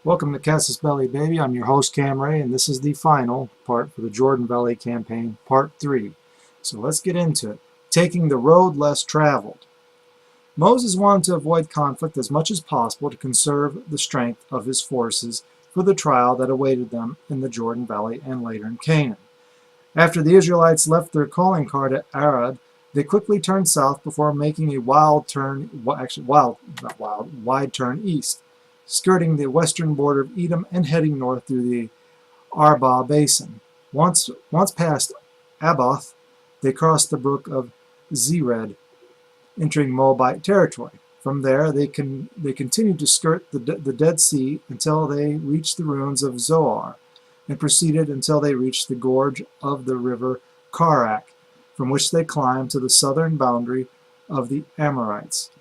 Welcome to Casus Belli, baby. I'm your host, Cam Ray, and this is the final part for the Jordan Valley Campaign, Part 3. So let's get into it. Taking the road less traveled. Moses wanted to avoid conflict as much as possible to conserve the strength of his forces for the trial that awaited them in the Jordan Valley and later in Canaan. After the Israelites left their calling card at Arad, they quickly turned south before making a wide turn east, skirting the western border of Edom and heading north through the Arba Basin. Once past Aboth, they crossed the brook of Zered, entering Moabite territory. From there, they continued to skirt the Dead Sea until they reached the ruins of Zoar, and proceeded until they reached the gorge of the river Karak, from which they climbed to the southern boundary of the Amorites.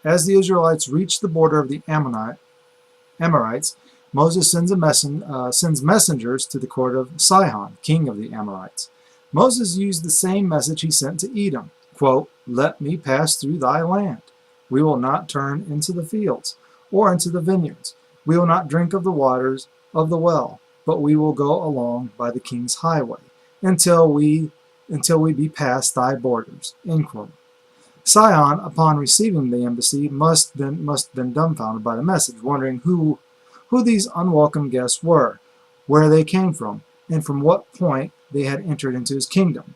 As the Israelites reached the border of the Amorites, Moses sends messengers to the court of Sihon, king of the Amorites. Moses used the same message he sent to Edom, quote, "Let me pass through thy land. We will not turn into the fields or into the vineyards. We will not drink of the waters of the well, but we will go along by the king's highway until we be past thy borders." End quote. Sihon, upon receiving the embassy, must have been dumbfounded by the message, wondering who these unwelcome guests were, where they came from, and from what point they had entered into his kingdom.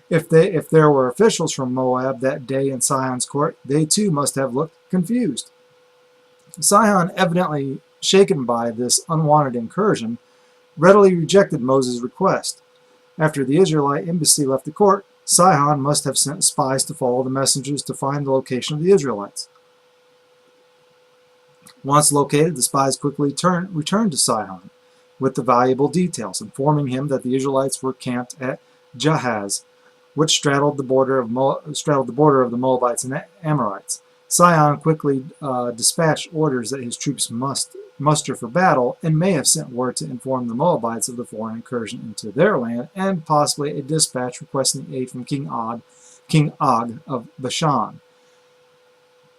If there were officials from Moab that day in Sihon's court, they too must have looked confused. Sihon, evidently shaken by this unwanted incursion, readily rejected Moses' request. After the Israelite embassy left the court, Sihon must have sent spies to follow the messengers to find the location of the Israelites. Once located, the spies quickly returned to Sihon with the valuable details, informing him that the Israelites were camped at Jahaz, which straddled the border of the Moabites and Amorites. Sihon quickly dispatched orders that his troops must muster for battle, and may have sent word to inform the Moabites of the foreign incursion into their land, and possibly a dispatch requesting aid from King Og of Bashan.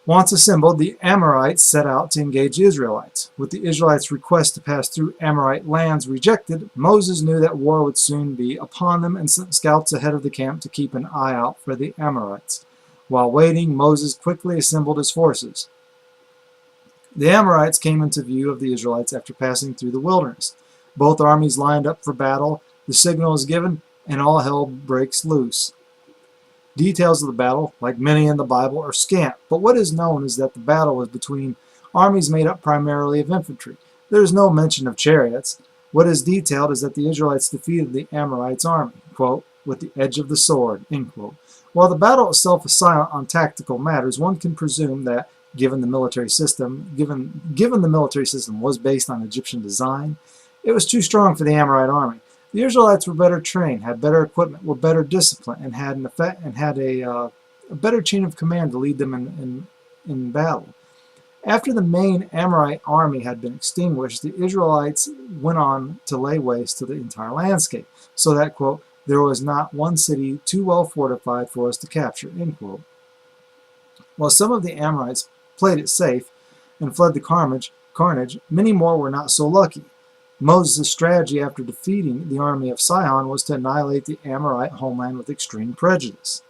Once assembled, the Amorites set out to engage the Israelites. With the Israelites' request to pass through Amorite lands rejected, Moses knew that war would soon be upon them and sent scouts ahead of the camp to keep an eye out for the Amorites. While waiting, Moses quickly assembled his forces. The Amorites came into view of the Israelites after passing through the wilderness. Both armies lined up for battle, the signal is given, and all hell breaks loose. Details of the battle, like many in the Bible, are scant, but what is known is that the battle was between armies made up primarily of infantry. There is no mention of chariots. What is detailed is that the Israelites defeated the Amorites' army, quote, "with the edge of the sword," end quote. While the battle itself is silent on tactical matters, one can presume that, given the military system was based on Egyptian design, it was too strong for the Amorite army. The Israelites were better trained, had better equipment, were better disciplined, and had a better chain of command to lead them in battle. After the main Amorite army had been extinguished, the Israelites went on to lay waste to the entire landscape, so that, quote, "there was not one city too well fortified for us to capture," end quote. While some of the Amorites played it safe and fled the carnage, many more were not so lucky. Moses' strategy after defeating the army of Sihon was to annihilate the Amorite homeland with extreme prejudice.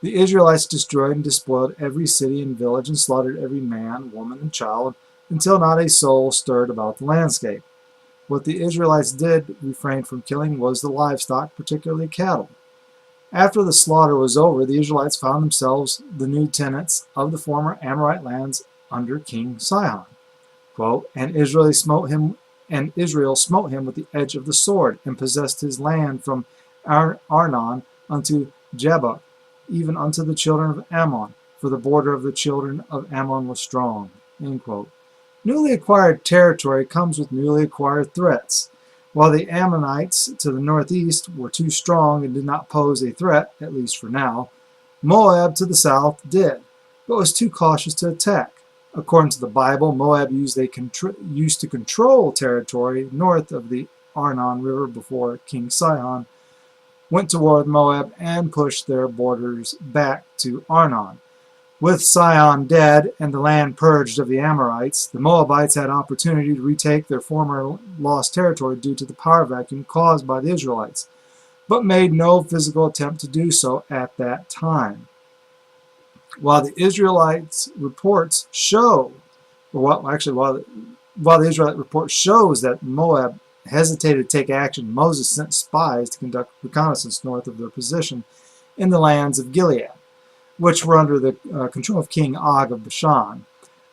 The Israelites destroyed and despoiled every city and village and slaughtered every man, woman, and child until not a soul stirred about the landscape. What the Israelites did refrain from killing was the livestock, particularly cattle. After the slaughter was over, the Israelites found themselves the new tenants of the former Amorite lands under King Sihon. Quote, "And Israel smote him with the edge of the sword, and possessed his land from Arnon unto Jabbok, even unto the children of Ammon, for the border of the children of Ammon was strong." End quote. Newly acquired territory comes with newly acquired threats. While the Ammonites to the northeast were too strong and did not pose a threat, at least for now, Moab to the south did, but was too cautious to attack. According to the Bible, Moab used to control territory north of the Arnon River before King Sihon went toward Moab and pushed their borders back to Arnon, With Sihon dead and the land purged of the Amorites, the Moabites had opportunity to retake their former lost territory due to the power vacuum caused by the Israelites, but made no physical attempt to do so at that time. While the Israelites' reports show, while the Israelite report shows that Moab hesitated to take action, Moses sent spies to conduct reconnaissance north of their position in the lands of Gilead, which were under the control of King Og of Bashan.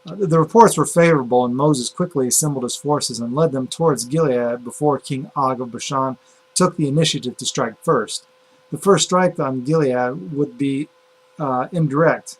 The reports were favorable, and Moses quickly assembled his forces and led them towards Gilead before King Og of Bashan took the initiative to strike first. The first strike on Gilead would be indirect.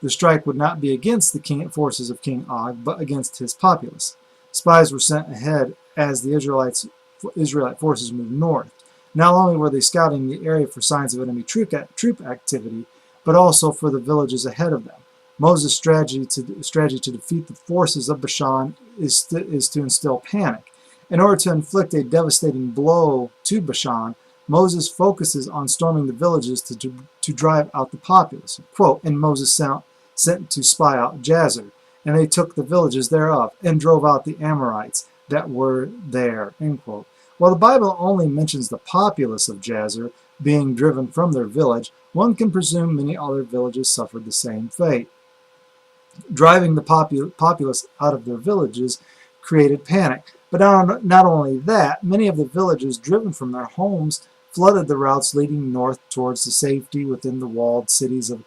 The strike would not be against the forces of King Og, but against his populace. Spies were sent ahead as the Israelite forces moved north. Not only were they scouting the area for signs of enemy troop activity, but also for the villages ahead of them. Moses' strategy to defeat the forces of Bashan is to instill panic. In order to inflict a devastating blow to Bashan, Moses focuses on storming the villages to drive out the populace. Quote, and Moses sent to spy out Jazer, and they took the villages thereof, and drove out the Amorites that were there. End quote. While the Bible only mentions the populace of Jazer being driven from their village, one can presume many other villages suffered the same fate. Driving the populace out of their villages created panic. But not only that, many of the villages driven from their homes flooded the routes leading north towards the safety within the walled cities of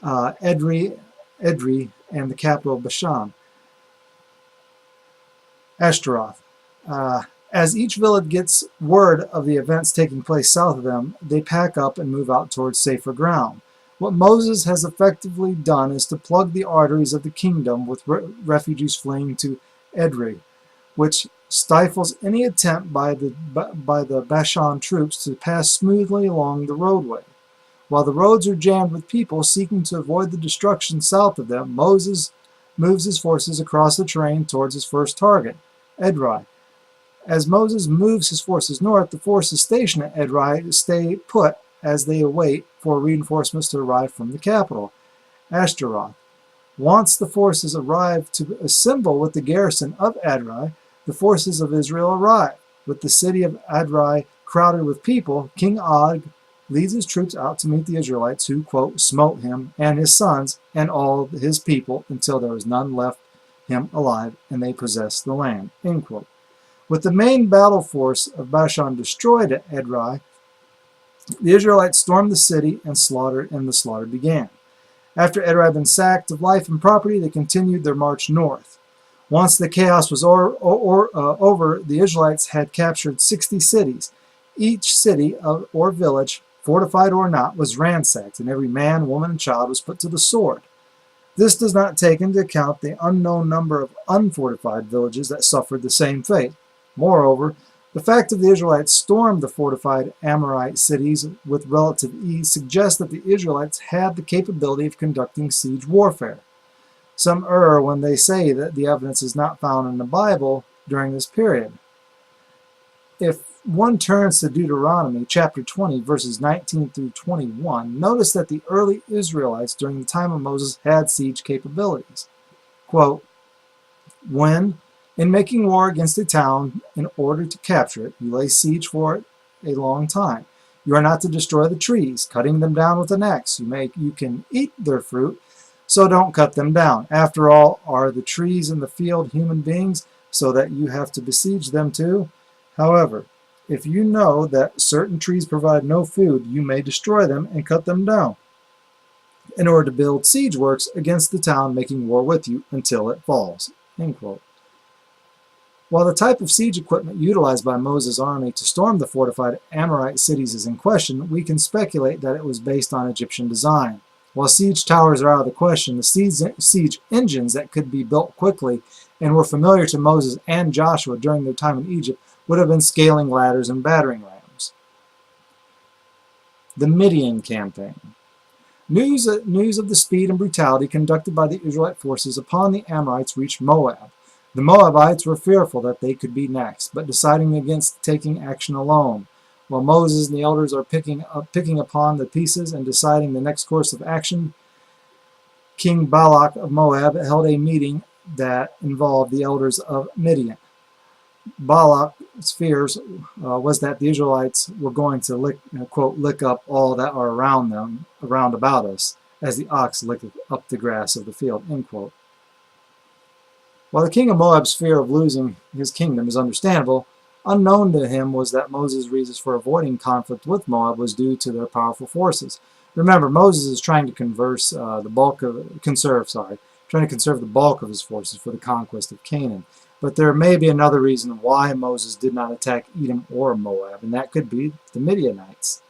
Edrei and the capital of Bashan, Ashtaroth. As each village gets word of the events taking place south of them, they pack up and move out towards safer ground. What Moses has effectively done is to plug the arteries of the kingdom with refugees fleeing to Edrei, which stifles any attempt by the Bashan troops to pass smoothly along the roadway. While the roads are jammed with people seeking to avoid the destruction south of them, Moses moves his forces across the terrain towards his first target, Edrei. As Moses moves his forces north, the forces stationed at Edrei stay put as they await for reinforcements to arrive from the capital, Ashtaroth. Once the forces arrive to assemble with the garrison of Edrei, the forces of Israel arrive. With the city of Edrei crowded with people, King Og leads his troops out to meet the Israelites who, quote, smote him and his sons and all his people until there was none left him alive, and they possessed the land, end quote. With the main battle force of Bashan destroyed at Edrei, the Israelites stormed the city and the slaughter began. After Edrei had been sacked of life and property, they continued their march north. Once the chaos was over, the Israelites had captured 60 cities. Each city or village, fortified or not, was ransacked, and every man, woman, and child was put to the sword. This does not take into account the unknown number of unfortified villages that suffered the same fate. Moreover, the fact that the Israelites stormed the fortified Amorite cities with relative ease suggests that the Israelites had the capability of conducting siege warfare. Some err when they say that the evidence is not found in the Bible during this period. If one turns to Deuteronomy chapter 20, verses 19 through 21, notice that the early Israelites during the time of Moses had siege capabilities. Quote, when, in making war against a town in order to capture it, you lay siege for it a long time. You are not to destroy the trees, cutting them down with an axe. You can eat their fruit, so don't cut them down. After all, are the trees in the field human beings, so that you have to besiege them too? However, if you know that certain trees provide no food, you may destroy them and cut them down in order to build siege works against the town making war with you until it falls. End quote. While the type of siege equipment utilized by Moses' army to storm the fortified Amorite cities is in question, we can speculate that it was based on Egyptian design. While siege towers are out of the question, the siege engines that could be built quickly and were familiar to Moses and Joshua during their time in Egypt would have been scaling ladders and battering rams. The Midian Campaign. News of the speed and brutality conducted by the Israelite forces upon the Amorites reached Moab. The Moabites were fearful that they could be next, but deciding against taking action alone. While Moses and the elders are picking upon the pieces and deciding the next course of action, King Balak of Moab held a meeting that involved the elders of Midian. Balak's fears was that the Israelites were going to lick up all that are around about us, as the ox licketh up the grass of the field, end quote. While the king of Moab's fear of losing his kingdom is understandable, unknown to him was that Moses' reasons for avoiding conflict with Moab was due to their powerful forces. Remember, Moses is trying to conserve the bulk of his forces for the conquest of Canaan. But there may be another reason why Moses did not attack Edom or Moab, and that could be the Midianites.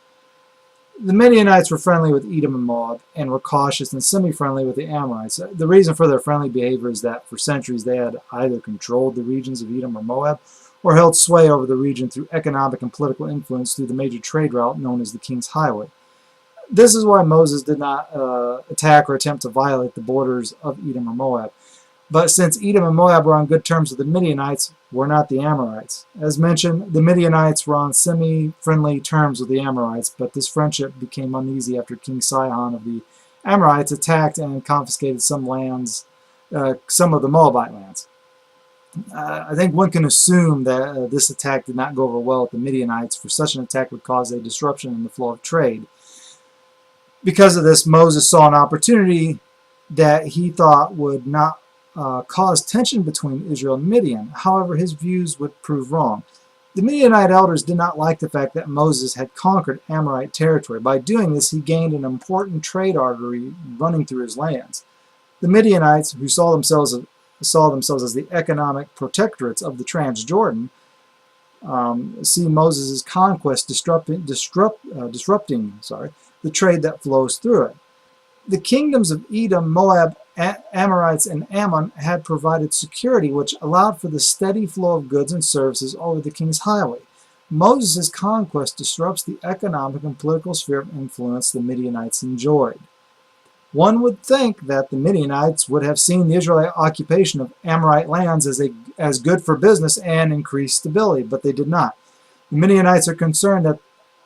The Midianites were friendly with Edom and Moab and were cautious and semi-friendly with the Amorites. The reason for their friendly behavior is that for centuries they had either controlled the regions of Edom or Moab or held sway over the region through economic and political influence through the major trade route known as the King's Highway. This is why Moses did not attack or attempt to violate the borders of Edom or Moab. But since Edom and Moab were on good terms with the Midianites, were not the Amorites. As mentioned, the Midianites were on semi-friendly terms with the Amorites, but this friendship became uneasy after King Sihon of the Amorites attacked and confiscated some lands, some of the Moabite lands. I think one can assume that this attack did not go over well with the Midianites, for such an attack would cause a disruption in the flow of trade. Because of this, Moses saw an opportunity that he thought would not cause tension between Israel and Midian. However, his views would prove wrong. The Midianite elders did not like the fact that Moses had conquered Amorite territory. By doing this, he gained an important trade artery running through his lands. The Midianites, who saw themselves as the economic protectorates of the Transjordan, see Moses' conquest disrupting the trade that flows through it. The kingdoms of Edom, Moab, Amorites, and Ammon had provided security which allowed for the steady flow of goods and services over the King's Highway. Moses' conquest disrupts the economic and political sphere of influence the Midianites enjoyed. One would think that the Midianites would have seen the Israelite occupation of Amorite lands as good for business and increased stability, but they did not. The Midianites are concerned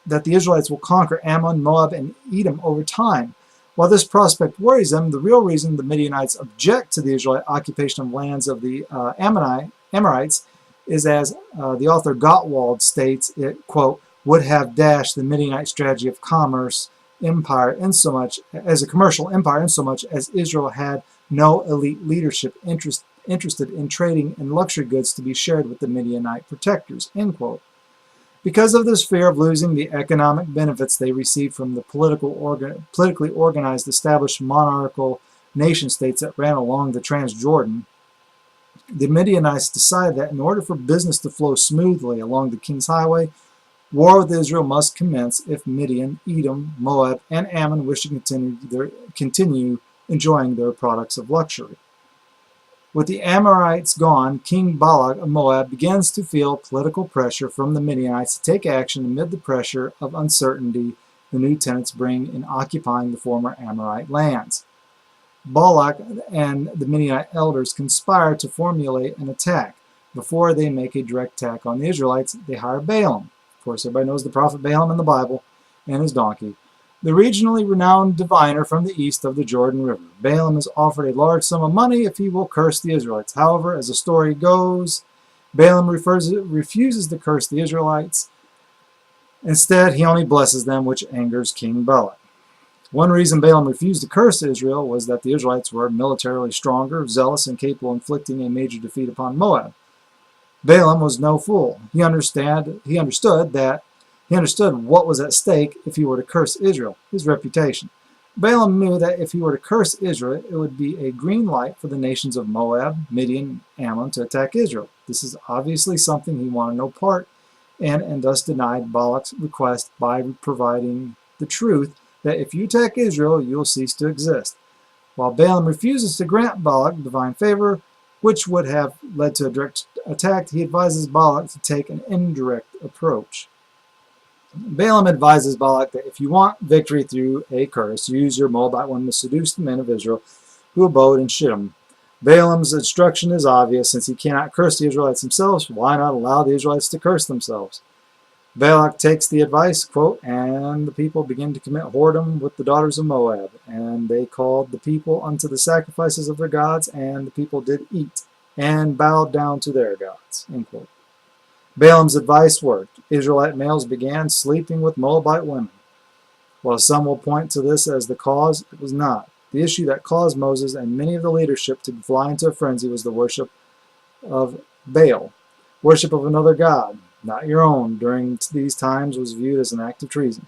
that the Israelites will conquer Ammon, Moab, and Edom over time. While this prospect worries them, the real reason the Midianites object to the Israelite occupation of lands of the Amorites is, as the author Gottwald states, it, quote, would have dashed the Midianite strategy of commerce empire insomuch as a commercial empire insomuch as Israel had no elite leadership interested in trading in luxury goods to be shared with the Midianite protectors, end quote. Because of this fear of losing the economic benefits they received from the politically organized established monarchical nation-states that ran along the Transjordan, the Midianites decided that in order for business to flow smoothly along the King's Highway, war with Israel must commence if Midian, Edom, Moab, and Ammon wish to continue enjoying their products of luxury. With the Amorites gone, King Balak of Moab begins to feel political pressure from the Midianites to take action amid the pressure of uncertainty the new tenants bring in occupying the former Amorite lands. Balak and the Midianite elders conspire to formulate an attack. Before they make a direct attack on the Israelites, they hire Balaam. Of course, everybody knows the prophet Balaam in the Bible and his donkey. The regionally renowned diviner from the east of the Jordan River. Balaam is offered a large sum of money if he will curse the Israelites. However, as the story goes, Balaam refuses to curse the Israelites. Instead, he only blesses them, which angers King Balak. One reason Balaam refused to curse Israel was that the Israelites were militarily stronger, zealous, and capable of inflicting a major defeat upon Moab. Balaam was no fool. He understood what was at stake if he were to curse Israel, his reputation. Balaam knew that if he were to curse Israel, it would be a green light for the nations of Moab, Midian, and Ammon to attack Israel. This is obviously something he wanted no part in, and thus denied Balak's request by providing the truth that if you attack Israel, you will cease to exist. While Balaam refuses to grant Balak divine favor, which would have led to a direct attack, he advises Balak to take an indirect approach. Balaam advises Balak that if you want victory through a curse, use your Moabite women to seduce the men of Israel who abode in Shittim. Balaam's instruction is obvious. Since he cannot curse the Israelites themselves, why not allow the Israelites to curse themselves? Balak takes the advice, quote, and the people begin to commit whoredom with the daughters of Moab. And they called the people unto the sacrifices of their gods, and the people did eat, and bowed down to their gods, end quote. Balaam's advice worked. Israelite males began sleeping with Moabite women. While some will point to this as the cause, it was not. The issue that caused Moses and many of the leadership to fly into a frenzy was the worship of Baal. Worship of another god, not your own, during these times was viewed as an act of treason.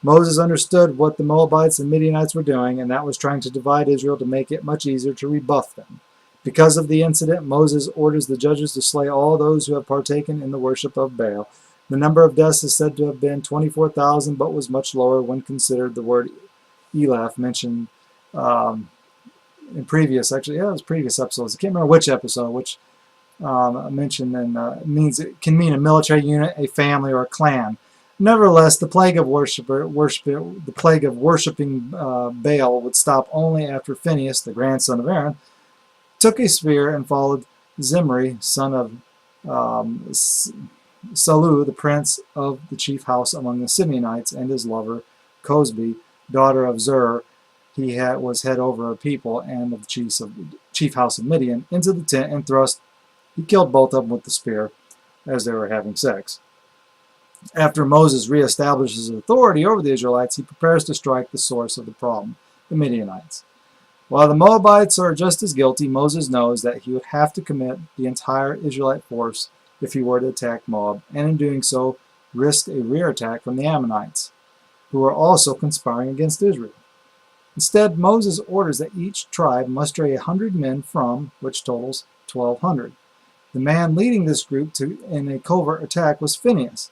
Moses understood what the Moabites and Midianites were doing, and that was trying to divide Israel to make it much easier to rebuff them. Because of the incident, Moses orders the judges to slay all those who have partaken in the worship of Baal. The number of deaths is said to have been 24,000, but was much lower when considered the word Elaph mentioned in previous, actually, yeah, it was previous episodes. I can't remember which episode, which mentioned, and it can mean a military unit, a family, or a clan. Nevertheless, the plague of worshiping Baal would stop only after Phinehas, the grandson of Aaron, took a spear and followed Zimri, son of Salu, the prince of the chief house among the Simeonites, and his lover, Cosbi, daughter of Zur. He was head over a people and of the chief house of Midian, into the tent and thrust. He killed both of them with the spear as they were having sex. After Moses reestablishes his authority over the Israelites, he prepares to strike the source of the problem, the Midianites. While the Moabites are just as guilty, Moses knows that he would have to commit the entire Israelite force if he were to attack Moab, and in doing so, risk a rear attack from the Ammonites, who are also conspiring against Israel. Instead, Moses orders that each tribe muster 100 men from, which totals 1,200. The man leading this group in a covert attack was Phinehas.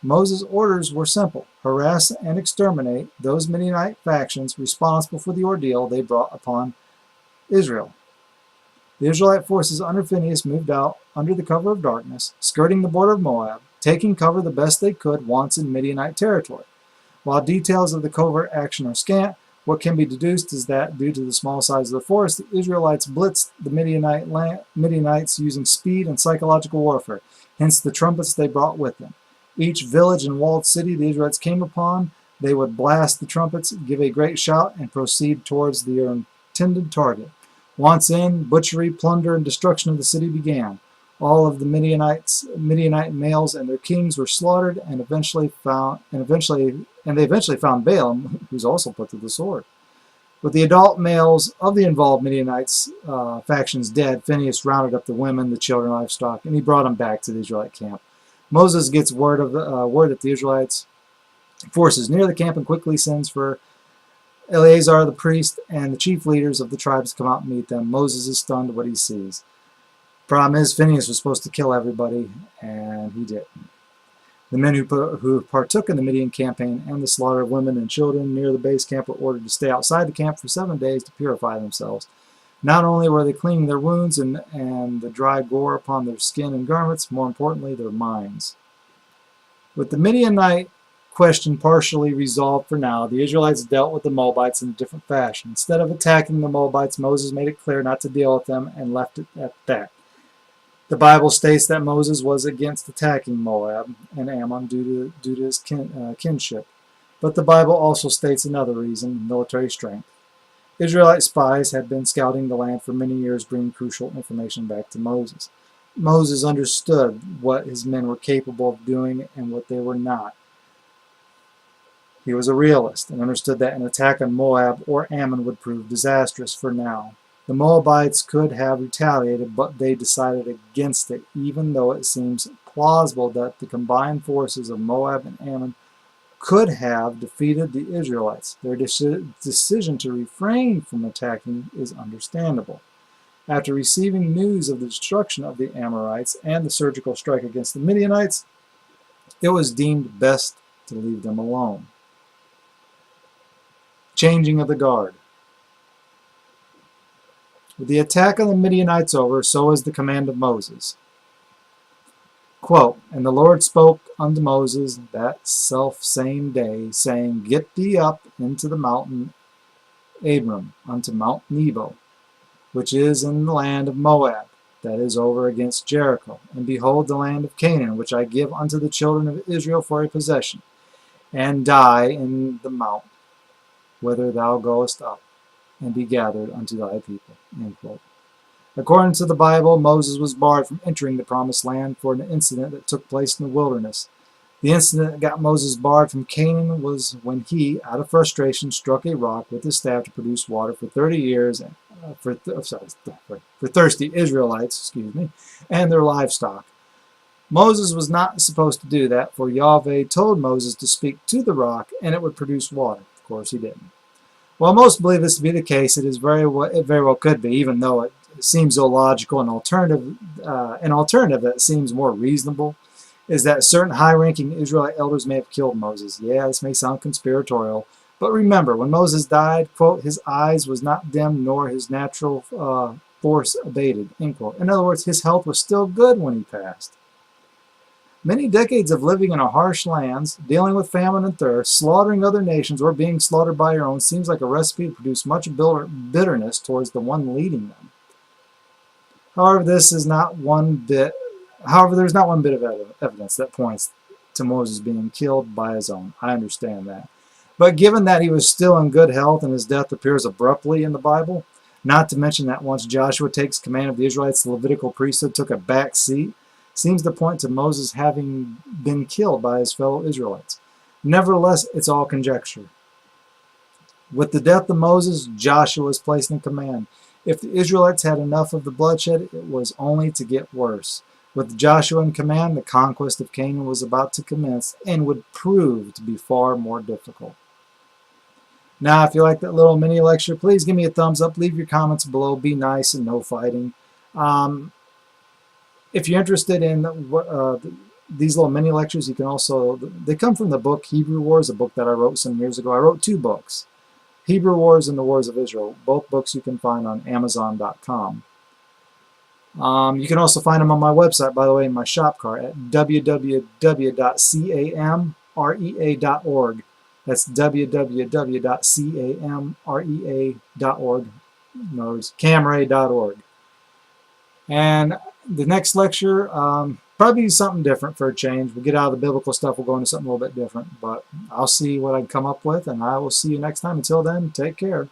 Moses' orders were simple: harass and exterminate those Midianite factions responsible for the ordeal they brought upon Israel. The Israelite forces under Phinehas moved out under the cover of darkness, skirting the border of Moab, taking cover the best they could once in Midianite territory. While details of the covert action are scant, what can be deduced is that, due to the small size of the force, the Israelites blitzed the Midianites using speed and psychological warfare, hence the trumpets they brought with them. Each village and walled city the Israelites came upon, they would blast the trumpets, give a great shout, and proceed towards their intended target. Once in, butchery, plunder, and destruction of the city began. All of the Midianite males and their kings were slaughtered, and they eventually found Balaam, who's also put to the sword. With the adult males of the involved Midianites factions dead, Phinehas rounded up the women, the children, livestock, and he brought them back to the Israelite camp. Moses gets word that the Israelites' forces near the camp and quickly sends for Eleazar the priest and the chief leaders of the tribes to come out and meet them. Moses is stunned at what he sees. Problem is, Phinehas was supposed to kill everybody, and he didn't. The men who partook in the Midian Campaign and the slaughter of women and children near the base camp were ordered to stay outside the camp for 7 days to purify themselves. Not only were they cleaning their wounds and the dry gore upon their skin and garments, more importantly, their minds. With the Midianite question partially resolved for now, the Israelites dealt with the Moabites in a different fashion. Instead of attacking the Moabites, Moses made it clear not to deal with them and left it at that. The Bible states that Moses was against attacking Moab and Ammon due to his kinship. But the Bible also states another reason: military strength. Israelite spies had been scouting the land for many years, bringing crucial information back to Moses. Moses understood what his men were capable of doing and what they were not. He was a realist and understood that an attack on Moab or Ammon would prove disastrous for now. The Moabites could have retaliated, but they decided against it, even though it seems plausible that the combined forces of Moab and Ammon could have defeated the Israelites. Their decision to refrain from attacking is understandable. After receiving news of the destruction of the Amorites and the surgical strike against the Midianites, it was deemed best to leave them alone. Changing of the guard. With the attack on the Midianites over, so is the command of Moses. Quote, "And the Lord spoke unto Moses that selfsame day, saying, Get thee up into the mountain Abram, unto Mount Nebo, which is in the land of Moab, that is over against Jericho. And behold, the land of Canaan, which I give unto the children of Israel for a possession, and die in the mount, whither thou goest up, and be gathered unto thy people." End quote. According to the Bible, Moses was barred from entering the Promised Land for an incident that took place in the wilderness. The incident that got Moses barred from Canaan was when he, out of frustration, struck a rock with his staff to produce water for 30 years for thirsty Israelites, and their livestock. Moses was not supposed to do that, for Yahweh told Moses to speak to the rock and it would produce water. Of course, he didn't. While most believe this to be the case, it very well could be, even though it seems illogical. An alternative that seems more reasonable is that certain high-ranking Israelite elders may have killed Moses. Yeah, this may sound conspiratorial, but remember, when Moses died, quote, his eyes was not dim nor his natural force abated, end quote. In other words, his health was still good when he passed. Many decades of living in a harsh lands, dealing with famine and thirst, slaughtering other nations, or being slaughtered by your own seems like a recipe to produce much bitterness towards the one leading them. However, there's not one bit of evidence that points to Moses being killed by his own. I understand that. But given that he was still in good health and his death appears abruptly in the Bible, not to mention that once Joshua takes command of the Israelites, the Levitical priesthood took a back seat, seems to point to Moses having been killed by his fellow Israelites. Nevertheless, it's all conjecture. With the death of Moses, Joshua was placed in command. If the Israelites had enough of the bloodshed, it was only to get worse. With Joshua in command, the conquest of Canaan was about to commence and would prove to be far more difficult. Now, if you like that little mini lecture, please give me a thumbs up. Leave your comments below. Be nice and no fighting. If you're interested in these little mini lectures, you can also, they come from the book Hebrew Wars, a book that I wrote some years ago. I wrote 2 books, Hebrew Wars and the Wars of Israel. Both books you can find on Amazon.com. You can also find them on my website, by the way, in my shop cart at www.camrea.org. That's www.camrea.org. In other words, camrea.org. And the next lecture, probably something different for a change. We'll get out of the biblical stuff. We'll go into something a little bit different. But I'll see what I can come up with, and I will see you next time. Until then, take care.